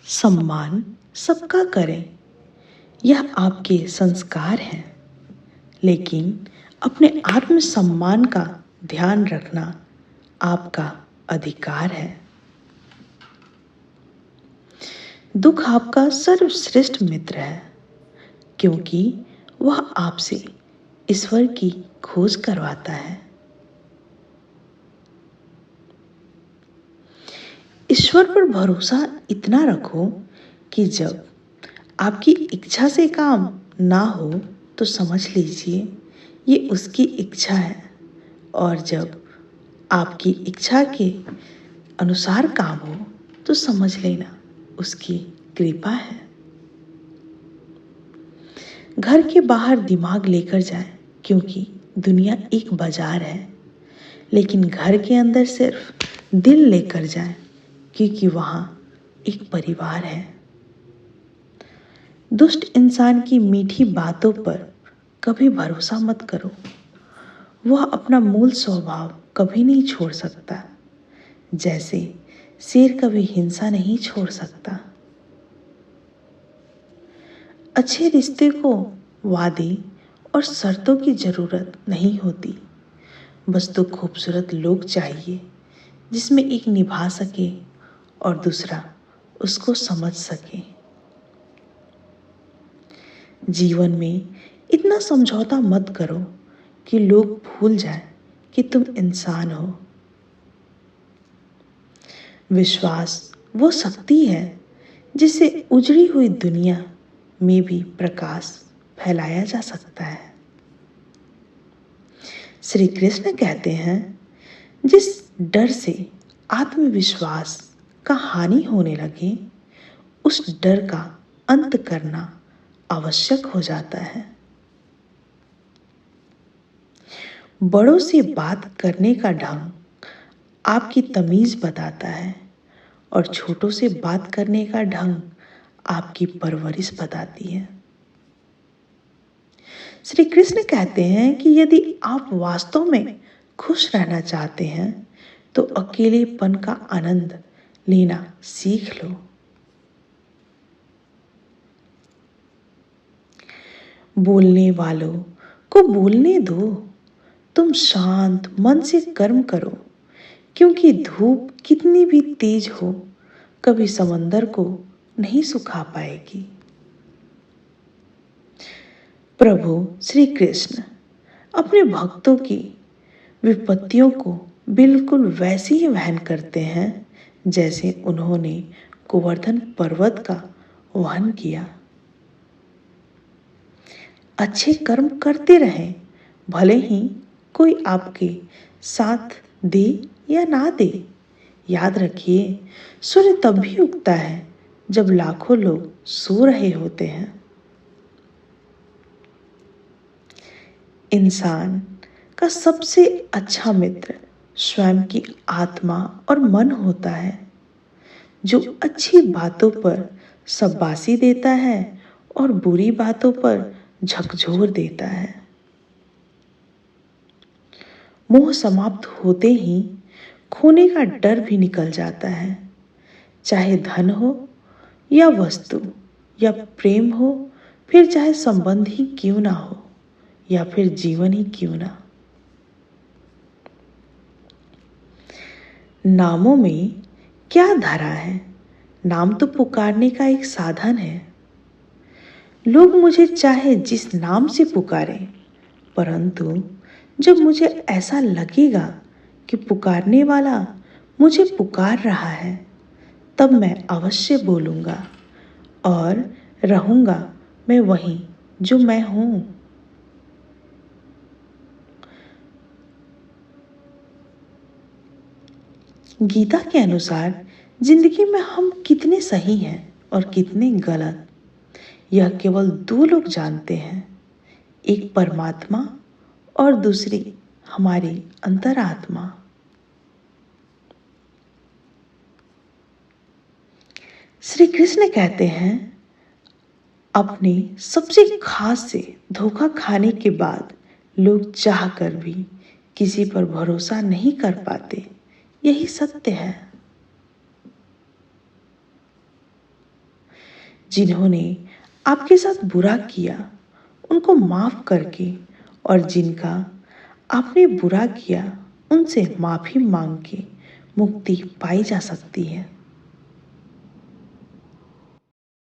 सम्मान सबका करें, यह आपके संस्कार हैं, लेकिन अपने आत्मसम्मान का ध्यान रखना आपका अधिकार है। दुख आपका सर्वश्रेष्ठ मित्र है, क्योंकि वह आपसे ईश्वर की खोज करवाता है। ईश्वर पर भरोसा इतना रखो कि जब आपकी इच्छा से काम ना हो तो समझ लीजिए ये उसकी इच्छा है, और जब आपकी इच्छा के अनुसार काम हो तो समझ लेना उसकी कृपा है। घर के बाहर दिमाग लेकर जाएं, क्योंकि दुनिया एक बाजार है, लेकिन घर के अंदर सिर्फ दिल लेकर जाएं, क्योंकि वहां एक परिवार है। दुष्ट इंसान की मीठी बातों पर कभी भरोसा मत करो, वह अपना मूल स्वभाव कभी नहीं छोड़ सकता, जैसे शेर कभी हिंसा नहीं छोड़ सकता। अच्छे रिश्ते को वादे और शर्तों की जरूरत नहीं होती, बस दो खूबसूरत लोग चाहिए जिसमें एक निभा सके और दूसरा उसको समझ सके। जीवन में इतना समझौता मत करो कि लोग भूल जाएं कि तुम इंसान हो। विश्वास वो शक्ति है जिससे उजड़ी हुई दुनिया में भी प्रकाश फैलाया जा सकता है। श्री कृष्ण कहते हैं, जिस डर से आत्मविश्वास का हानि होने लगे, उस डर का अंत करना आवश्यक हो जाता है। बड़ों से बात करने का ढंग आपकी तमीज बताता है, और छोटों से बात करने का ढंग आपकी परवरिश बताती है। श्री कृष्ण कहते हैं कि यदि आप वास्तव में खुश रहना चाहते हैं तो अकेलेपन का आनंद लेना सीख लो। बोलने वालों को बोलने दो, तुम शांत मन से कर्म करो, क्योंकि धूप कितनी भी तेज हो कभी समंदर को नहीं सुखा पाएगी। प्रभु श्री कृष्ण अपने भक्तों की विपत्तियों को बिल्कुल वैसे ही वहन करते हैं जैसे उन्होंने गोवर्धन पर्वत का वहन किया। अच्छे कर्म करते रहें, भले ही कोई आपके साथ दे या ना दे। याद रखिए, सूर्य तब भी उगता है जब लाखों लोग सो रहे होते हैं। इंसान का सबसे अच्छा मित्र स्वयं की आत्मा और मन होता है, जो अच्छी बातों पर शाबाशी देता है और बुरी बातों पर झकझोर देता है। मोह समाप्त होते ही खोने का डर भी निकल जाता है, चाहे धन हो या वस्तु या प्रेम हो, फिर चाहे संबंध ही क्यों ना हो या फिर जीवन ही क्यों ना। नामों में क्या धरा है? नाम तो पुकारने का एक साधन है। लोग मुझे चाहे जिस नाम से पुकारें, परंतु जब मुझे ऐसा लगेगा कि पुकारने वाला मुझे पुकार रहा है, तब मैं अवश्य बोलूँगा और रहूँगा मैं वहीं जो मैं हूँ। गीता के अनुसार जिंदगी में हम कितने सही हैं और कितने गलत, यह केवल दो लोग जानते हैं, एक परमात्मा और दूसरी हमारी अंतरात्मा। श्री कृष्ण कहते हैं, अपने सबसे खास से धोखा खाने के बाद लोग चाहकर भी किसी पर भरोसा नहीं कर पाते, यही सत्य है। जिन्होंने आपके साथ बुरा किया उनको माफ करके, और जिनका आपने बुरा किया उनसे माफी मांग के मुक्ति पाई जा सकती है।